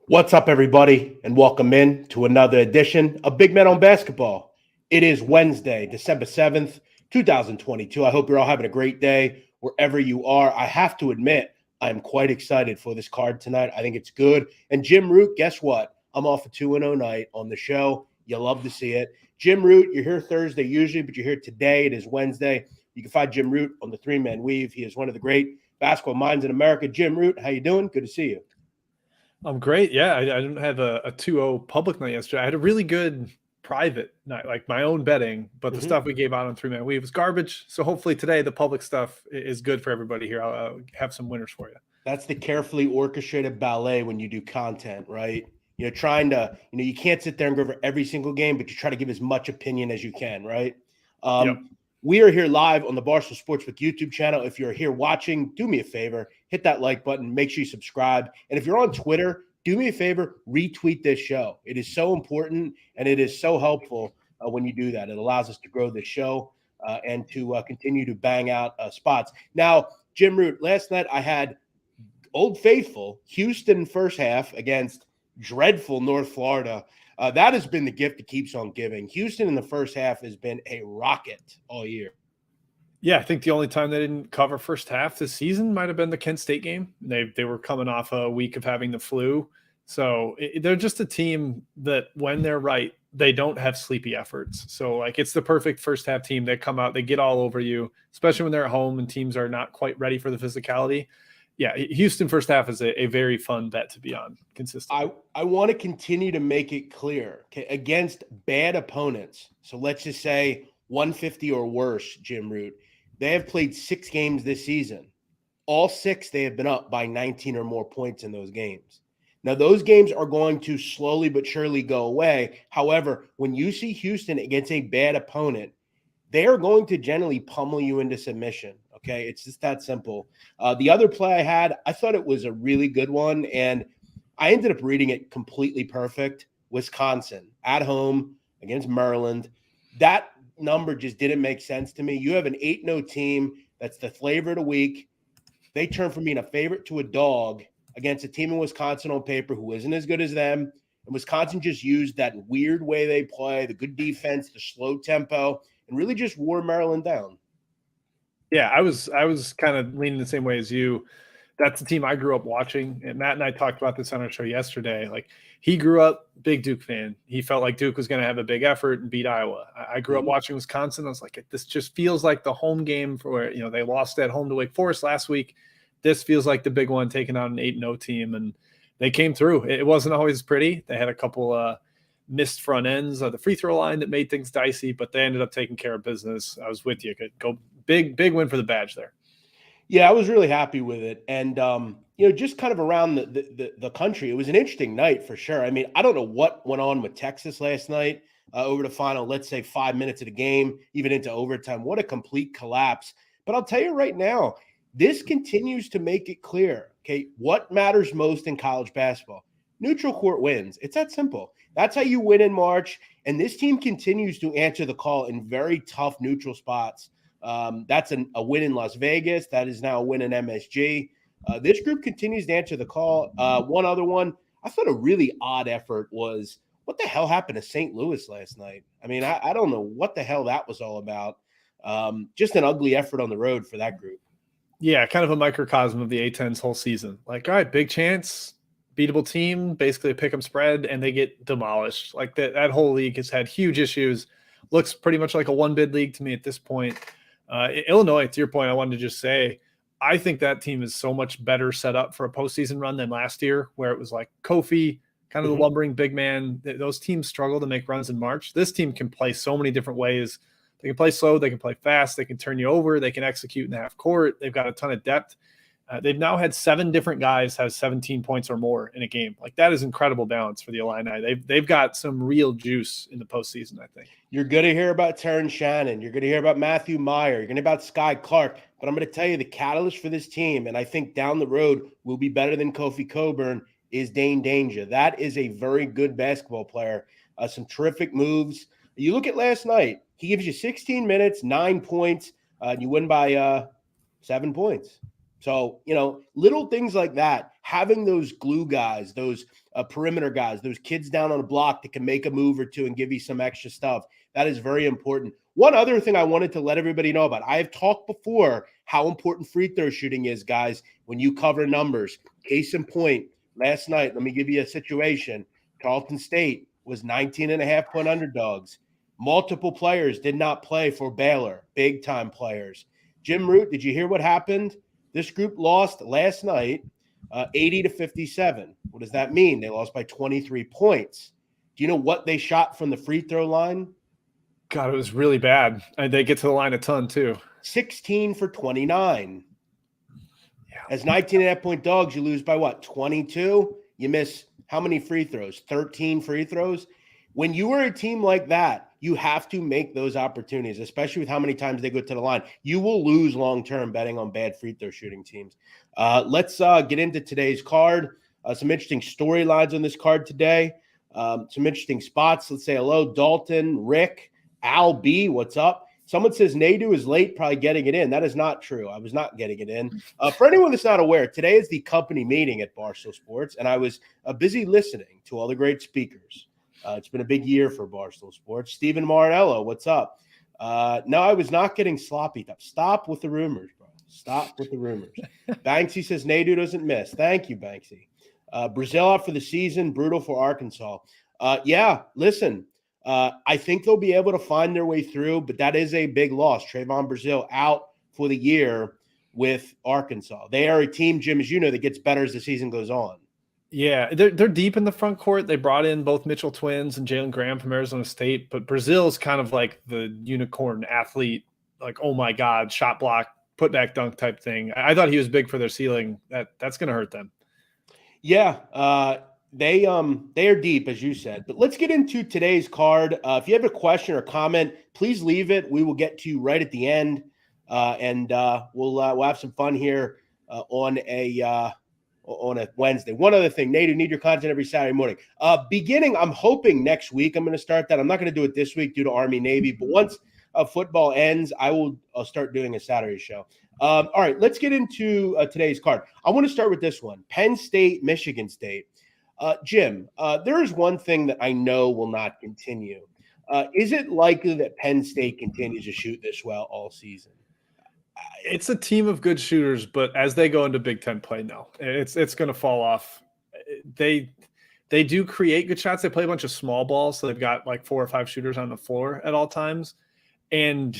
What's up, everybody, and welcome in to another edition of Big Men on Basketball. It is Wednesday, December 7th, 2022. I hope you're all having a great day wherever you are. I have to admit, I'm quite excited for this card tonight. I think it's good. And Jim Root, guess what? I'm off a 2-0 night on the show. You love to see it. Jim Root, you're here Thursday usually, but you're here today. It is Wednesday. You can find Jim Root on the Three-Man Weave. He is one of the great basketball minds in America. Jim Root, how you doing? Good to see you. I'm great. Yeah, I didn't have a 2-0 public night yesterday. I had a really good private night, like my own betting, but the stuff we gave out on Three-Man Weave was garbage. So hopefully today the public stuff is good for everybody here. I'll have some winners for you. That's the carefully orchestrated ballet when you do content, right? Trying to, you can't sit there and go over every single game, but you try to give as much opinion as you can, right? Yep. We are here live on the Barstool Sportsbook YouTube channel. If you're here watching, do me a favor, hit that like button, make sure you subscribe. And if you're on Twitter, do me a favor, retweet this show. It is so important, and it is so helpful when you do that. It allows us to grow this show and to continue to bang out spots. Now, Jim Root, last night I had Old Faithful, Houston first half against dreadful North Florida. That has been the gift that keeps on giving. Houston in the first half has been a rocket all year. Yeah, I think the only time they didn't cover first half this season might have been the Kent State game. They were coming off a week of having the flu. So they're just a team that when they're right, they don't have sleepy efforts. So like it's the perfect first half team. They come out, they get all over you, especially when they're at home and teams are not quite ready for the physicality. Yeah, Houston first half is a very fun bet to be on consistently. I want to continue to make it clear, okay, against bad opponents. So let's just say 150 or worse, Jim Root. They have played 6 games this season. All 6, they have been up by 19 or more points in those games. Now, those games are going to slowly but surely go away. However, when you see Houston against a bad opponent, they are going to generally pummel you into submission. Okay, it's just that simple. The other play I had, I thought it was a really good one, and I ended up reading it completely perfect. Wisconsin at home against Maryland. That number just didn't make sense to me. You have an 8-0 team that's the flavor of the week. They turn from being a favorite to a dog against a team in Wisconsin on paper who isn't as good as them. And Wisconsin just used that weird way they play, the good defense, the slow tempo, and really just wore Maryland down. Yeah, I was kind of leaning the same way as you. That's the team I grew up watching. And Matt and I talked about this on our show yesterday. Like he grew up big Duke fan. He felt like Duke was going to have a big effort and beat Iowa. I grew up watching Wisconsin. I was like, this just feels like the home game for where, they lost at home to Wake Forest last week. This feels like the big one taking on an 8-0 team. And they came through. It wasn't always pretty. They had a couple missed front ends of the free throw line that made things dicey, but they ended up taking care of business. I was with you. Could go big win for the badge there. Yeah, I was really happy with it. And, just kind of around the country, it was an interesting night for sure. I mean, I don't know what went on with Texas last night over the final, let's say 5 minutes of the game, even into overtime. What a complete collapse. But I'll tell you right now, this continues to make it clear, okay, what matters most in college basketball? Neutral court wins. It's that simple. That's how you win in March. And this team continues to answer the call in very tough neutral spots. That's a win in Las Vegas. That is now a win in MSG. This group continues to answer the call. One other one, I thought a really odd effort was what the hell happened to St. Louis last night? I mean, I don't know what the hell that was all about. Just an ugly effort on the road for that group. Yeah, kind of a microcosm of the A-10's whole season. Like, all right, big chance, beatable team, basically a pick 'em spread, and they get demolished. Like that whole league has had huge issues. Looks pretty much like a one-bid league to me at this point. Illinois, to your point, I wanted to just say, I think that team is so much better set up for a postseason run than last year, where it was like Kofi, kind of the lumbering big man. Those teams struggle to make runs in March. This team can play so many different ways. They can play slow, they can play fast, they can turn you over, they can execute in the half court. They've got a ton of depth. They've now had 7 different guys have 17 points or more in a game. Like that is incredible balance for the Illini. They've got some real juice in the postseason, I think. You're going to hear about Terrence Shannon. You're going to hear about Matthew Meyer. You're going to hear about Sky Clark. But I'm going to tell you the catalyst for this team, and I think down the road will be better than Kofi Coburn, is Dane Danger. That is a very good basketball player. Some terrific moves. You look at last night. He gives you 16 minutes, 9 points, and you win by 7 points. So, little things like that, having those glue guys, those perimeter guys, those kids down on the block that can make a move or two and give you some extra stuff, that is very important. One other thing I wanted to let everybody know about, I have talked before how important free throw shooting is, guys, when you cover numbers. Case in point, last night, let me give you a situation. Tarleton State was 19.5-point underdogs. Multiple players did not play for Baylor, big-time players. Jim Root, did you hear what happened? This group lost last night 80-57. What does that mean? They lost by 23 points. Do you know what they shot from the free throw line? God, it was really bad. And they get to the line a ton, too. 16 for 29. Yeah. As 19.5-point dogs, you lose by what? 22? You miss how many free throws? 13 free throws? When you are a team like that, you have to make those opportunities, especially with how many times they go to the line. You will lose long-term betting on bad free throw shooting teams. Let's get into today's card. Some interesting storylines on this card today. Some interesting spots. Let's say hello, Dalton, Rick, Al B, what's up? Someone says Nadu is late, probably getting it in. That is not true. I was not getting it in. For anyone that's not aware, today is the company meeting at Barstool Sports, and I was busy listening to all the great speakers. It's been a big year for Barstool Sports. Stephen Marinello, what's up? No, I was not getting sloppy. Stop with the rumors, bro. Stop with the rumors. Banksy says Nadu doesn't miss. Thank you, Banksy. Brazil out for the season. Brutal for Arkansas. Yeah, listen, I think they'll be able to find their way through, but that is a big loss. Trayvon Brazil out for the year with Arkansas. They are a team, Jim, as you know, that gets better as the season goes on. Yeah, they're deep in the front court. They brought in both Mitchell twins and Jalen Graham from Arizona State, but Brazil is kind of like the unicorn athlete, like, oh my God, shot block, put back dunk type thing. I thought he was big for their ceiling. That's going to hurt them. Yeah, they are deep, as you said. But let's get into today's card. If you have a question or comment, please leave it. We will get to you right at the end, and we'll have some fun here on a Wednesday. One other thing, Nadu, need your content every Saturday morning. I'm hoping next week I'm going to start that. I'm not going to do it this week due to Army Navy, but once football ends, I'll start doing a Saturday show. All right, let's get into today's card. I want to start with this one: Penn State, Michigan State. Jim, there is one thing that I know will not continue. Is it likely that Penn State continues to shoot this well all season? It's a team of good shooters, but as they go into Big Ten play, no, it's going to fall off. They do create good shots. They play a bunch of small balls, so they've got like 4 or 5 shooters on the floor at all times. And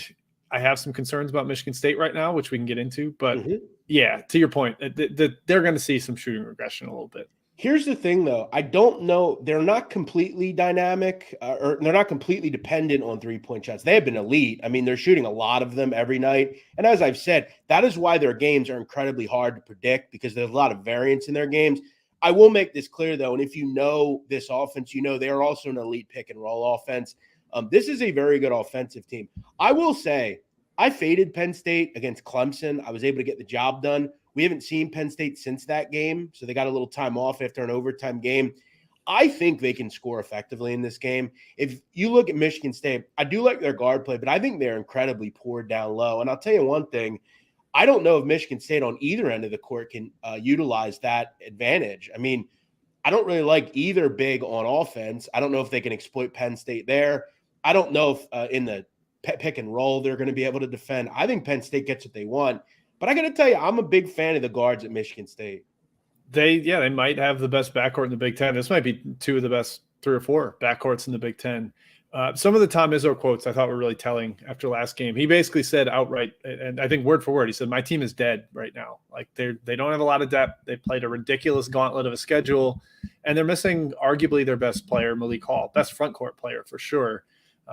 I have some concerns about Michigan State right now, which we can get into. But yeah, to your point, they're going to see some shooting regression a little bit. Here's the thing, though. I don't know. They're not completely dynamic or they're not completely dependent on three-point shots. They have been elite. I mean, they're shooting a lot of them every night. And as I've said, that is why their games are incredibly hard to predict because there's a lot of variance in their games. I will make this clear, though, and if you know this offense, you know they are also an elite pick-and-roll offense. This is a very good offensive team. I will say I faded Penn State against Clemson. I was able to get the job done. We haven't seen Penn State since that game, so they got a little time off after an overtime game. I think they can score effectively in this game. If you look at Michigan State, I do like their guard play, but I think they're incredibly poor down low. And I'll tell you one thing, I don't know if Michigan State on either end of the court can utilize that advantage. I mean, I don't really like either big on offense. I don't know if they can exploit Penn State there. I don't know if in the pick and roll they're going to be able to defend. I think Penn State gets what they want. But I got to tell you, I'm a big fan of the guards at Michigan State. They might have the best backcourt in the Big Ten. This might be 2 of the best 3 or 4 backcourts in the Big Ten. Some of the Tom Izzo quotes I thought were really telling after last game. He basically said outright, and I think word for word, he said, my team is dead right now. Like they don't have a lot of depth. They played a ridiculous gauntlet of a schedule, and they're missing arguably their best player, Malik Hall, best front court player for sure.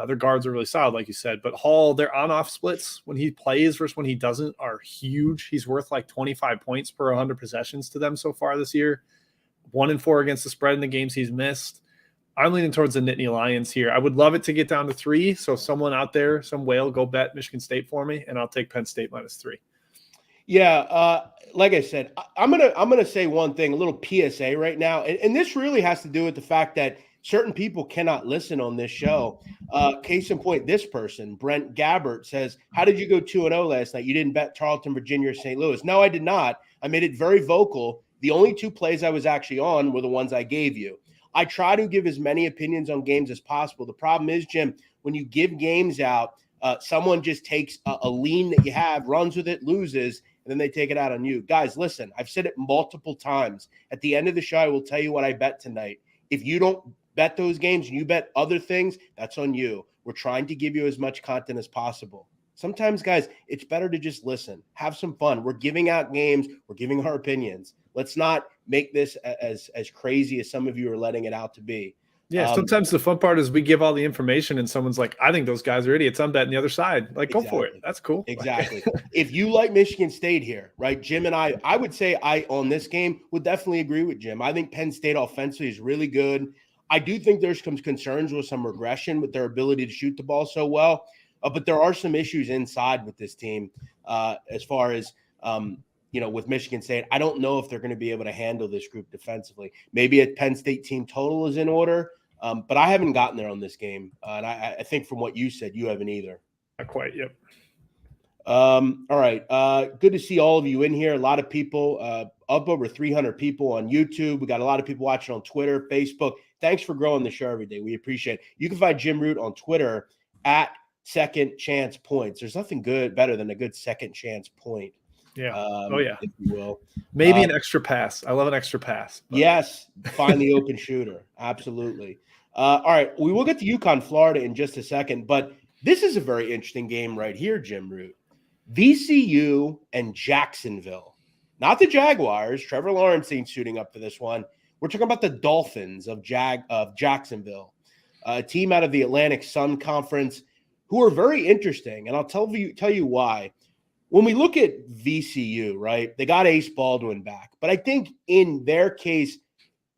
Their guards are really solid, like you said. But Hall, their on-off splits when he plays versus when he doesn't are huge. He's worth like 25 points per 100 possessions to them so far this year. 1-4 against the spread in the games he's missed. I'm leaning towards the Nittany Lions here. I would love it to get down to 3. So someone out there, some whale, go bet Michigan State for me, and I'll take Penn State -3. Yeah, like I said, I'm gonna say one thing, a little PSA right now, and this really has to do with the fact that certain people cannot listen on this show. Case in point, this person, Brent Gabbert, says, how did you go 2-0 last night? You didn't bet Tarleton, Virginia, or St. Louis. No, I did not. I made it very vocal. The only 2 plays I was actually on were the ones I gave you. I try to give as many opinions on games as possible. The problem is, Jim, when you give games out, someone just takes a lean that you have, runs with it, loses, and then they take it out on you. Guys, listen, I've said it multiple times. At the end of the show, I will tell you what I bet tonight. If you don't bet those games and you bet other things, that's on you. We're trying to give you as much content as possible. Sometimes, guys, it's better to just listen, have some fun. We're giving out games. We're giving our opinions. Let's not make this as crazy as some of you are letting it out to be. Yeah, sometimes the fun part is we give all the information and someone's like, I think those guys are idiots. I'm betting the other side. Like, exactly. Go for it. That's cool. Exactly. If you like Michigan State here, right, Jim and I would say on this game would definitely agree with Jim. I think Penn State offensively is really good. I do think there's some concerns with some regression with their ability to shoot the ball so well. But there are some issues inside with this team as far as, with Michigan State. I don't know if they're going to be able to handle this group defensively. Maybe a Penn State team total is in order. But I haven't gotten there on this game. And I think from what you said, you haven't either. Not quite, yep. All right. Good to see all of you in here. A lot of people, up over 300 people on YouTube. We got a lot of people watching on Twitter, Facebook. Thanks for growing the show every day. We appreciate it. You can find Jim Root on Twitter at Second Chance Points. There's nothing better than a good second chance point. Yeah. If you will. Maybe an extra pass. I love an extra pass. But. Yes. Find the open shooter. Absolutely. All right. We will get to UConn, Florida in just a second, but this is a very interesting game right here, Jim Root. VCU and Jacksonville. Not the Jaguars. Trevor Lawrence ain't shooting up for this one. We're talking about the Dolphins of Jacksonville, a team out of the Atlantic Sun Conference who are very interesting, and I'll tell you why. When we look at VCU, right, they got Ace Baldwin back. But I think in their case,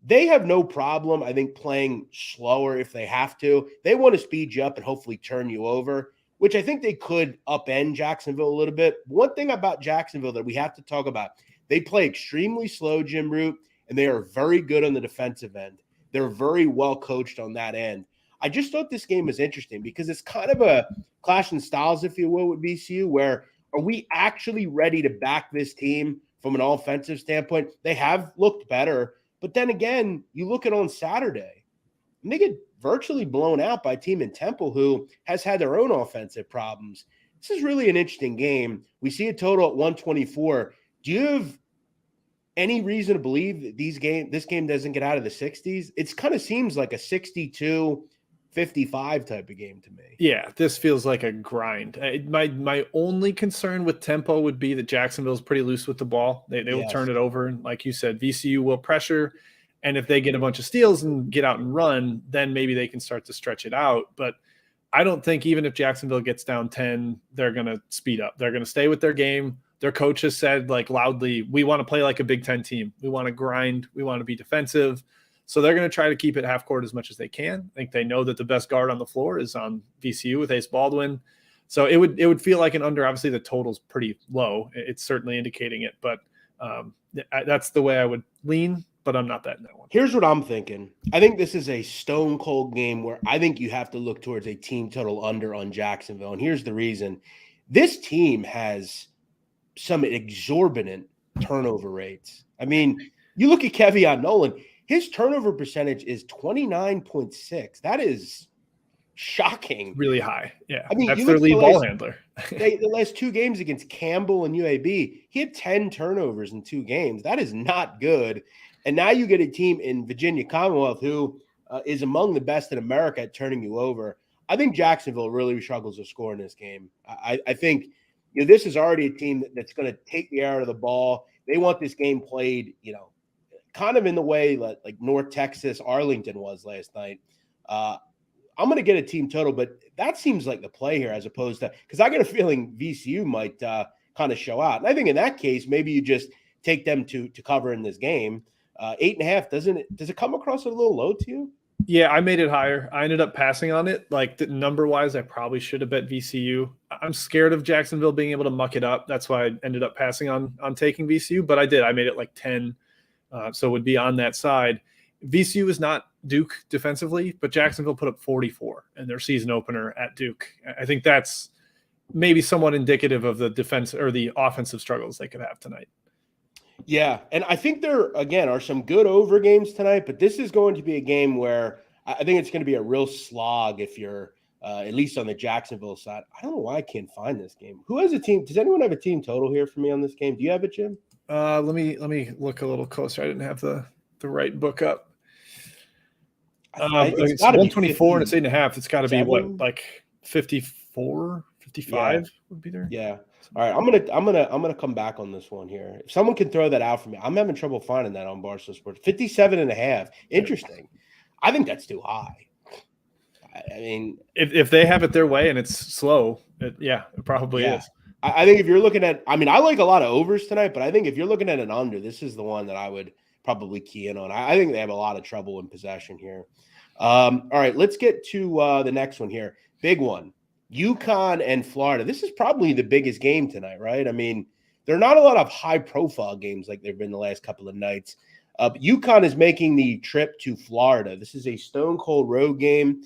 they have no problem, I think, playing slower if they have to. They want to speed you up and hopefully turn you over, which I think they could upend Jacksonville a little bit. One thing about Jacksonville that we have to talk about, they play extremely slow, Jim Root, and they are very good on the defensive end. They're very well coached on that end. I just thought this game was interesting because it's kind of a clash in styles, if you will, with VCU, where are we actually ready to back this team from an offensive standpoint? They have looked better, but then again, you look at on Saturday, and they get virtually blown out by a team in Temple who has had their own offensive problems. This is really an interesting game. We see a total at 124. Do you have any reason to believe that this game doesn't get out of the 60s? It kind of seems like a 62-55 type of game to me. Yeah, this feels like a grind. My only concern with tempo would be that Jacksonville's pretty loose with the ball. They will turn it over. And like you said, VCU will pressure. And if they get a bunch of steals and get out and run, then maybe they can start to stretch it out. But I don't think even if Jacksonville gets down 10, they're going to speed up. They're going to stay with their game. Their coach has said like loudly, we want to play like a Big Ten team. We want to grind. We want to be defensive. So they're going to try to keep it half court as much as they can. I think they know that the best guard on the floor is on VCU with Ace Baldwin. So it would feel like an under. Obviously, the total's pretty low. It's certainly indicating it. But that's the way I would lean, but I'm not betting that one. Here's what I'm thinking. I think this is a stone cold game where I think you have to look towards a team total under on Jacksonville. And here's the reason. This team has some exorbitant turnover rates. I mean, you look at Kevion Nolan, his turnover percentage is 29.6. That is shocking. Really high. Yeah. I mean, that's their lead ball handler. The last two games against Campbell and UAB, he had 10 turnovers in 2 games. That is not good. And now you get a team in Virginia Commonwealth who is among the best in America at turning you over. I think Jacksonville really struggles to score in this game. I think this is already a team that's going to take the air out of the ball. They want this game played, kind of in the way like North Texas, Arlington was last night. I'm going to get a team total, but that seems like the play here as opposed to – because I got a feeling VCU might kind of show out. And I think in that case, maybe you just take them to cover in this game. 8.5, does it come across a little low to you? Yeah, I made it higher. I ended up passing on it. Like number-wise, I probably should have bet VCU. I'm scared of Jacksonville being able to muck it up. That's why I ended up passing on taking VCU, but I did. I made it like 10, so it would be on that side. VCU is not Duke defensively, but Jacksonville put up 44 in their season opener at Duke. I think that's maybe somewhat indicative of the defense or the offensive struggles they could have tonight. Yeah, and I think there, again, are some good over games tonight, but this is going to be a game where I think it's going to be a real slog if you're at least on the Jacksonville side. I don't know why I can't find this game. Who has a team? Does anyone have a team total here for me on this game? Do you have it, Jim? Let me look a little closer. I didn't have the right book up. It's 124 and it's 8.5. It's got to be what, like 54, 55 would be there. Yeah. All right. I'm gonna come back on this one here. If someone can throw that out for me, I'm having trouble finding that on Barstool Sports. 57.5. Interesting. I think that's too high. I mean, if they have it their way and it's slow, it probably is. I think if you're looking at, I like a lot of overs tonight, but I think if you're looking at an under, this is the one that I would probably key in on. I think they have a lot of trouble in possession here. All right, let's get to the next one here. Big one. UConn and Florida. This is probably the biggest game tonight, right? I mean, there are not a lot of high-profile games like there have been the last couple of nights. UConn is making the trip to Florida. This is a stone-cold road game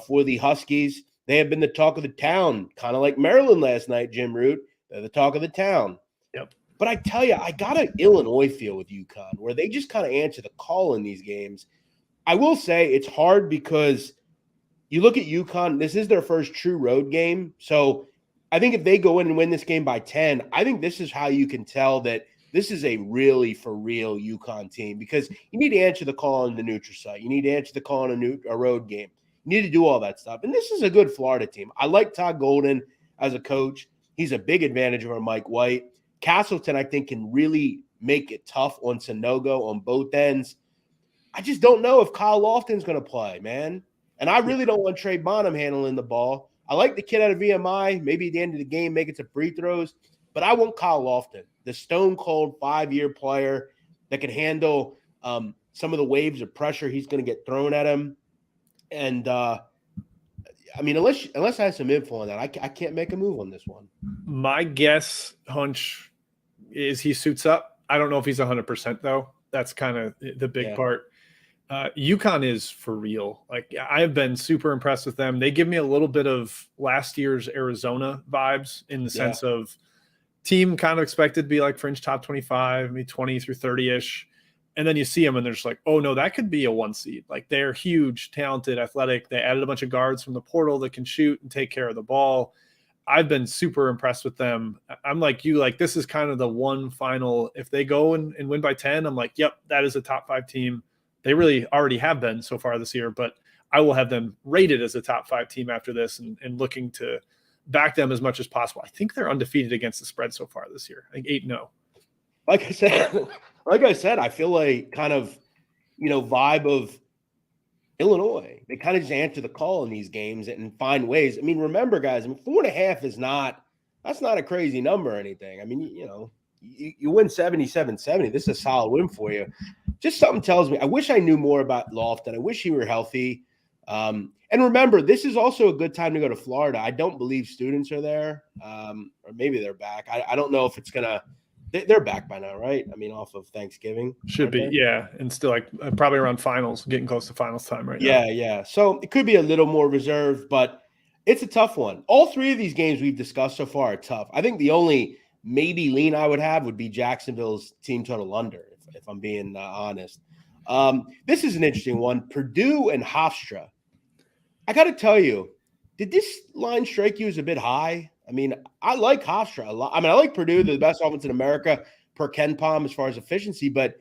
for the Huskies. They have been the talk of the town, kind of like Maryland last night, Jim Root. They're the talk of the town. Yep. But I tell you, I got an Illinois feel with UConn where they just kind of answer the call in these games. I will say it's hard because you look at UConn, this is their first true road game. So I think if they go in and win this game by 10, I think this is how you can tell that this is a really for real UConn team because you need to answer the call on the neutral site. You need to answer the call on a road game. You need to do all that stuff. And this is a good Florida team. I like Todd Golden as a coach. He's a big advantage over Mike White. Castleton, I think, can really make it tough on Sanogo on both ends. I just don't know if Kyle Lofton's going to play, man. And I really don't want Trey Bonham handling the ball. I like the kid out of VMI. Maybe at the end of the game, make it to free throws. But I want Kyle Lofton, the stone-cold 5-year player that can handle some of the waves of pressure he's going to get thrown at him. And, unless I have some info on that, I can't make a move on this one. My guess, hunch, is he suits up. I don't know if he's 100%, though. That's kind of the big part. UConn is for real. Like, I've been super impressed with them. They give me a little bit of last year's Arizona vibes in the sense of team kind of expected to be like fringe top 25, maybe 20 through 30-ish. And then you see them and they're just like, oh, no, that could be a 1 seed. Like, they're huge, talented, athletic. They added a bunch of guards from the portal that can shoot and take care of the ball. I've been super impressed with them. I'm like you, like, this is kind of the one final. If they go and win by 10, I'm like, yep, that is a top 5 team. They really already have been so far this year, but I will have them rated as a top 5 team after this and looking to back them as much as possible. I think they're undefeated against the spread so far this year. I think 8-0. Like I said, I feel like kind of, vibe of Illinois. They kind of just answer the call in these games and find ways. I mean, remember, guys, 4.5 that's not a crazy number or anything. I mean, you win 77-70. This is a solid win for you. Just something tells me, I wish I knew more about Lofton. I wish he were healthy. And remember, this is also a good time to go to Florida. I don't believe students are there, or maybe they're back. I don't know if it's going to – they're back by now, right? I mean, off of Thanksgiving. Should be, yeah. And still like probably around finals, getting close to finals time right now. Yeah. So it could be a little more reserved, but it's a tough one. All 3 of these games we've discussed so far are tough. I think the only maybe lean I would have would be Jacksonville's team total under, if I'm being honest. This is an interesting one. Purdue and Hofstra. I got to tell you, did this line strike you as a bit high? I mean, I like Hofstra a lot. I mean, I like Purdue. They're the best offense in America per Ken Palm as far as efficiency, but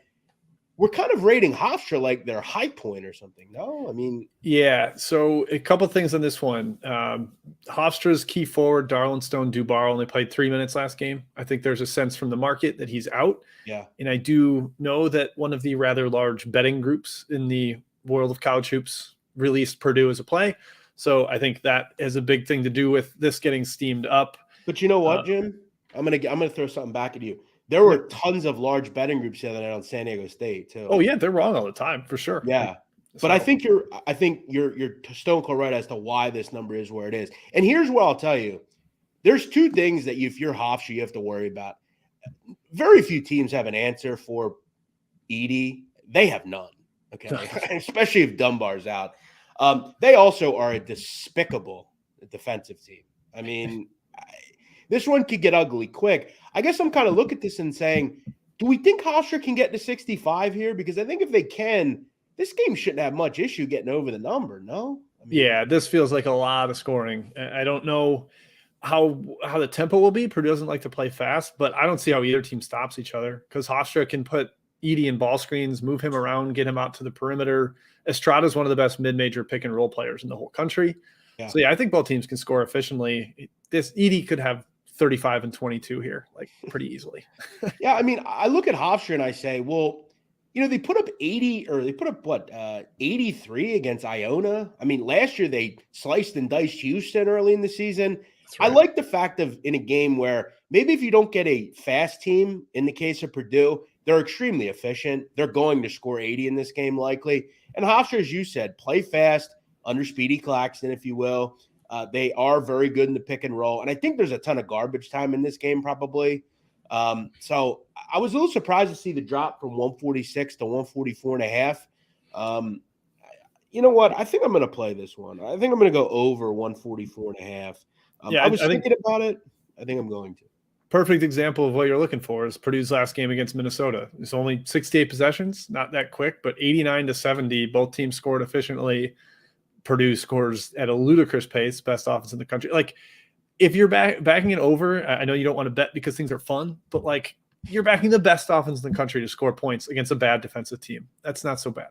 we're kind of rating Hofstra like their high point or something. No, I mean. Yeah, so a couple things on this one. Hofstra's key forward, Darlin Stone Dubar, only played 3 minutes last game. I think there's a sense from the market that he's out. Yeah. And I do know that one of the rather large betting groups in the world of college hoops released Purdue as a play. So I think that has a big thing to do with this getting steamed up. But you know what, Jim? I'm gonna throw something back at you. There were tons of large betting groups the other night on San Diego State too. Oh yeah, they're wrong all the time for sure. Yeah, but I think you're stone cold right as to why this number is where it is. And here's what I'll tell you: there's 2 things that if you're Hofstra, you have to worry about. Very few teams have an answer for Edey. They have none. Okay, especially if Dunbar's out. They also are a despicable defensive team. I mean, this one could get ugly quick. I guess I'm kind of looking at this and saying, do we think Hofstra can get to 65 here? Because I think if they can, this game shouldn't have much issue getting over the number, no? I mean, Yeah, this feels like a lot of scoring. I don't know how the tempo will be. Purdue doesn't like to play fast, but I don't see how either team stops each other because Hofstra can put Edie in ball screens, move him around, get him out to the perimeter. Estrada is one of the best mid-major pick-and-roll players in the whole country. Yeah. So, yeah, I think both teams can score efficiently. This Edie could have 35 and 22 here, like pretty easily. Yeah, I mean, I look at Hofstra and I say, well, you know, they put up 83 against Iona. I mean, last year they sliced and diced Houston early in the season. Right. I like the fact of in a game where maybe if you don't get a fast team, in the case of Purdue, they're extremely efficient. They're going to score 80 in this game likely. And Hofstra, as you said, play fast under Speedy Claxton, if you will. They are very good in the pick and roll. And I think there's a ton of garbage time in this game probably. So I was a little surprised to see the drop from 146 to 144.5. You know what? I think I'm going to play this one. I think I'm going to go over 144.5. I was thinking about it. I think I'm going to. Perfect example of what you're looking for is Purdue's last game against Minnesota. It's only 68 possessions, not that quick, but 89 to 70. Both teams scored efficiently. Purdue scores at a ludicrous pace, best offense in the country. Like, if you're backing it over, I know you don't want to bet because things are fun, but like you're backing the best offense in the country to score points against a bad defensive team. That's not so bad.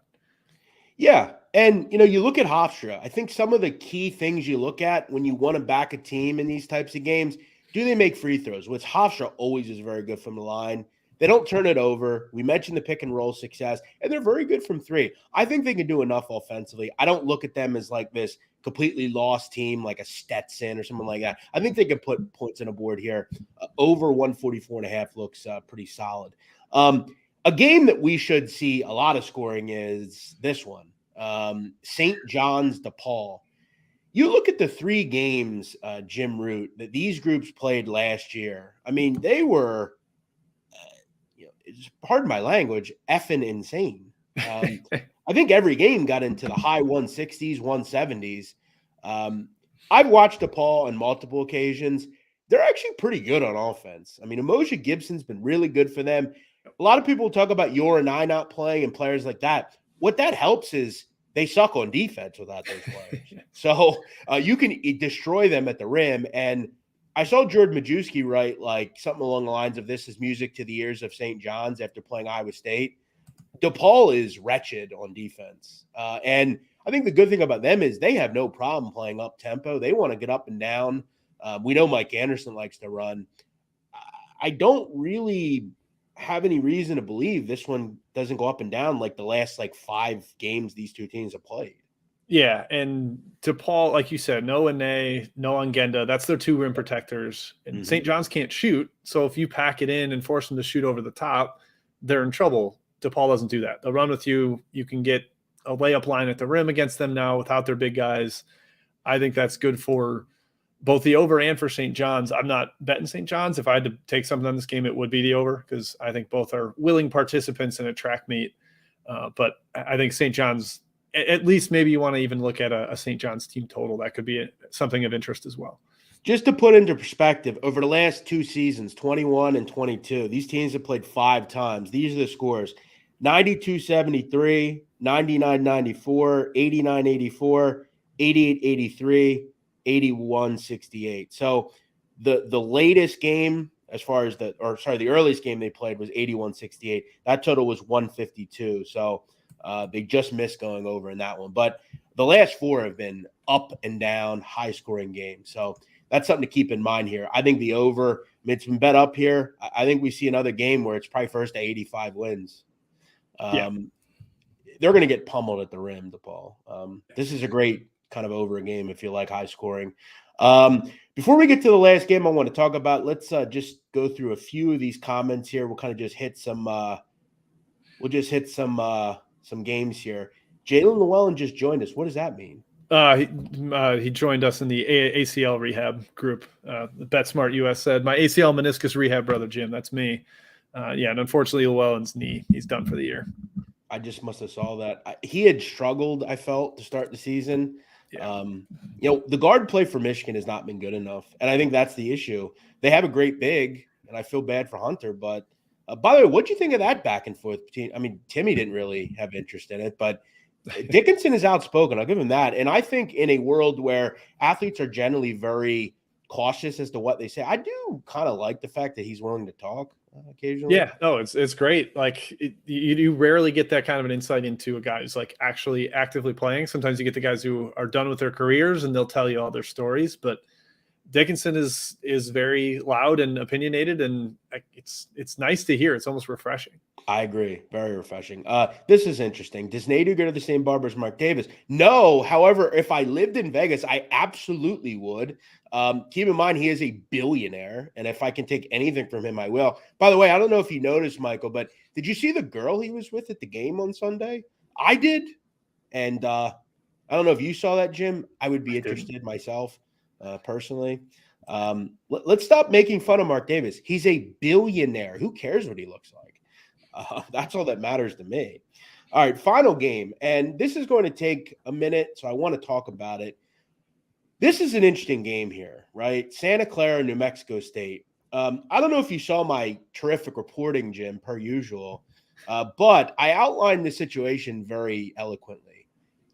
Yeah. And, you know, you look at Hofstra. I think some of the key things you look at when you want to back a team in these types of games, do they make free throws? Which Hofstra always is very good from the line. They don't turn it over. We mentioned the pick and roll success, and they're very good from three. I think they can do enough offensively. I don't look at them as like this completely lost team like a Stetson or something like that. I think they can put points on a board here. Over 144.5 looks pretty solid. A game that we should see a lot of scoring is this one, St. John's DePaul. You look at the three games, Jim Root, that these groups played last year. I mean, they were – pardon my language, effing insane. I think every game got into the high 160s, 170s. I've watched DePaul on multiple occasions. They're actually pretty good on offense. I mean, Emoja Gibson's been really good for them. A lot of people talk about Yor and I not playing and players like that. What that helps is they suck on defense without those players. So you can destroy them at the rim. And I saw George Majewski write like something along the lines of this is music to the ears of St. John's after playing Iowa State. DePaul is wretched on defense. And I think the good thing about them is they have no problem playing up tempo. They want to get up and down. We know Mike Anderson likes to run. I don't really have any reason to believe this one doesn't go up and down like the last like 5 games these two teams have played. Yeah, and DePaul, like you said, no Ine, no Ongenda. That's their 2 rim protectors. And St. John's can't shoot, so if you pack it in and force them to shoot over the top, they're in trouble. DePaul doesn't do that. They'll run with you. You can get a layup line at the rim against them now without their big guys. I think that's good for both the over and for St. John's. I'm not betting St. John's. If I had to take something on this game, it would be the over because I think both are willing participants in a track meet. But I think St. John's, at least maybe you want to even look at a St. John's team total. That could be something of interest as well. Just to put into perspective, over the last 2 seasons, 21 and 22, these teams have played 5 times. These are the scores: 92-73, 99-94, 89-84, 88-83, 81-68. So the latest game, as far as the earliest game they played was 81-68. That total was 152. So they just missed going over in that one. But the last 4 have been up and down, high-scoring games. So that's something to keep in mind here. I think the over, it's been bet up here. I think we see another game where it's probably first to 85 wins. They're going to get pummeled at the rim, DePaul. This is a great kind of over a game if you like high scoring. Before we get to the last game I want to talk about, let's just go through a few of these comments here. We'll kind of just hit some games here. Jalen Llewellyn just joined us. What does that mean? He joined us in the ACL rehab group. BetSmart US said, my ACL meniscus rehab brother, Jim. That's me. And unfortunately, Llewellyn's knee, he's done for the year. I just must have saw that. He had struggled, I felt, to start the season. Yeah. The guard play for Michigan has not been good enough, and I think that's the issue. They have a great big, and I feel bad for Hunter. But by the way, what do you think of that back and forth between? I mean, Timmy didn't really have interest in it, but Dickinson is outspoken. I'll give him that. And I think in a world where athletes are generally very cautious as to what they say, I do kind of like the fact that he's willing to talk occasionally. Yeah, no, it's great. Like you rarely get that kind of an insight into a guy who's like actually actively playing. Sometimes you get the guys who are done with their careers and they'll tell you all their stories. But Dickinson is very loud and opinionated, and it's nice to hear. It's almost refreshing. I agree. Very refreshing. This is interesting. Does Nadu go to the same barber as Mark Davis? No. However, if I lived in Vegas, I absolutely would. Keep in mind, he is a billionaire, and if I can take anything from him, I will. By the way, I don't know if you noticed, Michael, but did you see the girl he was with at the game on Sunday? I did, and I don't know if you saw that, Jim. I would be interested myself, personally. Let's stop making fun of Mark Davis. He's a billionaire. Who cares what he looks like? That's all that matters to me. All right, final game. And this is going to take a minute, so I want to talk about it. This is an interesting game here, right? Santa Clara, New Mexico State. I don't know if you saw my terrific reporting, Jim, per usual, but I outlined the situation very eloquently.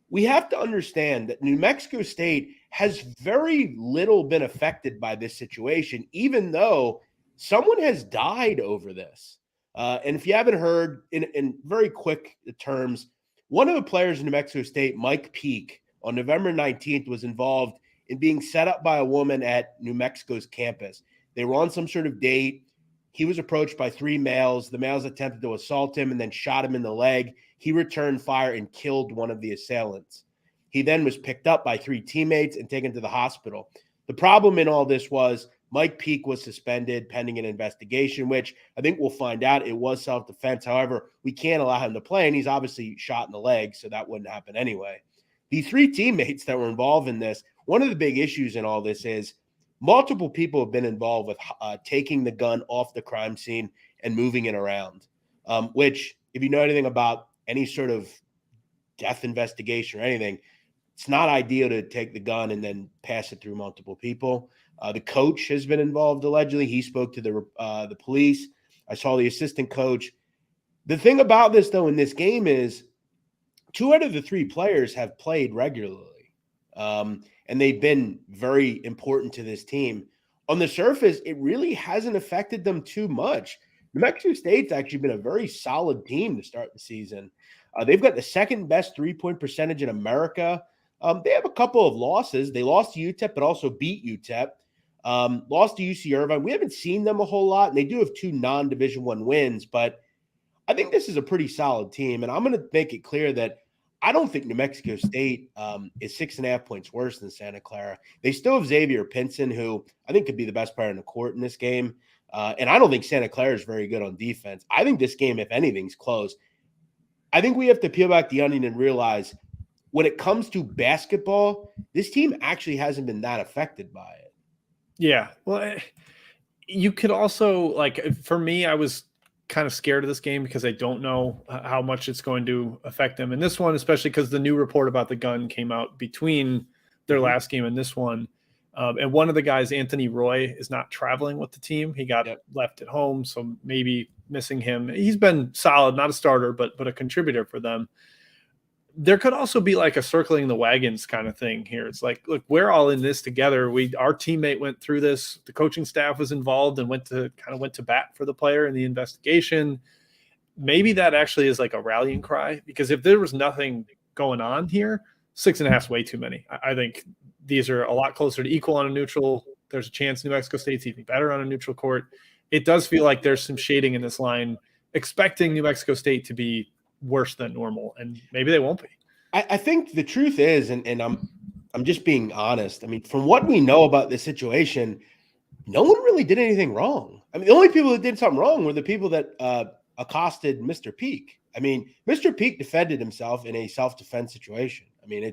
We have to understand that New Mexico State has very little been affected by this situation, even though someone has died over this. And if you haven't heard, in very quick terms, one of the players in New Mexico State, Mike Peake, on November 19th was involved in being set up by a woman at New Mexico's campus. They were on some sort of date. He was approached by 3 males. The males attempted to assault him and then shot him in the leg. He returned fire and killed one of the assailants. He then was picked up by 3 teammates and taken to the hospital. The problem in all this was Mike Peake was suspended pending an investigation, which I think we'll find out it was self-defense. However, we can't allow him to play, and he's obviously shot in the leg, so that wouldn't happen anyway. The 3 teammates that were involved in this, one of the big issues in all this is multiple people have been involved with taking the gun off the crime scene and moving it around, which, if you know anything about any sort of death investigation or anything, it's not ideal to take the gun and then pass it through multiple people. The coach has been involved, allegedly. He spoke to the police. I saw the assistant coach. The thing about this, though, in this game is 2 out of the 3 players have played regularly, and they've been very important to this team. On the surface, it really hasn't affected them too much. New Mexico State's actually been a very solid team to start the season. They've got the second best 3-point percentage in America. They have a couple of losses. They lost to UTEP, but also beat UTEP. Lost to UC Irvine. We haven't seen them a whole lot, and they do have 2 non-Division I wins, but I think this is a pretty solid team, and I'm going to make it clear that I don't think New Mexico State is 6.5 points worse than Santa Clara. They still have Xavier Pinson, who I think could be the best player in the court in this game, and I don't think Santa Clara is very good on defense. I think this game, if anything's close. I think we have to peel back the onion and realize when it comes to basketball, this team actually hasn't been that affected by it. Yeah. Well, you could also, like, for me, I was kind of scared of this game because I don't know how much it's going to affect them in this one, especially because the new report about the gun came out between their last game and this one. And one of the guys, Anthony Roy, is not traveling with the team. He got left at home, so maybe missing him. He's been solid, not a starter, but a contributor for them. There could also be like a circling the wagons kind of thing here. It's like, look, we're all in this together. Our teammate went through this. The coaching staff was involved and went to bat for the player in the investigation. Maybe that actually is like a rallying cry, because if there was nothing going on here, 6.5 is way too many. I think these are a lot closer to equal on a neutral. There's a chance New Mexico State's even better on a neutral court. It does feel like there's some shading in this line, expecting New Mexico State to be worse than normal, and maybe they won't be. I think the truth is, and I'm just being honest. I mean, from what we know about this situation, no one really did anything wrong. I mean, the only people that did something wrong were the people that accosted Mr. Peake. I mean, Mr. Peake defended himself in a self-defense situation. I mean,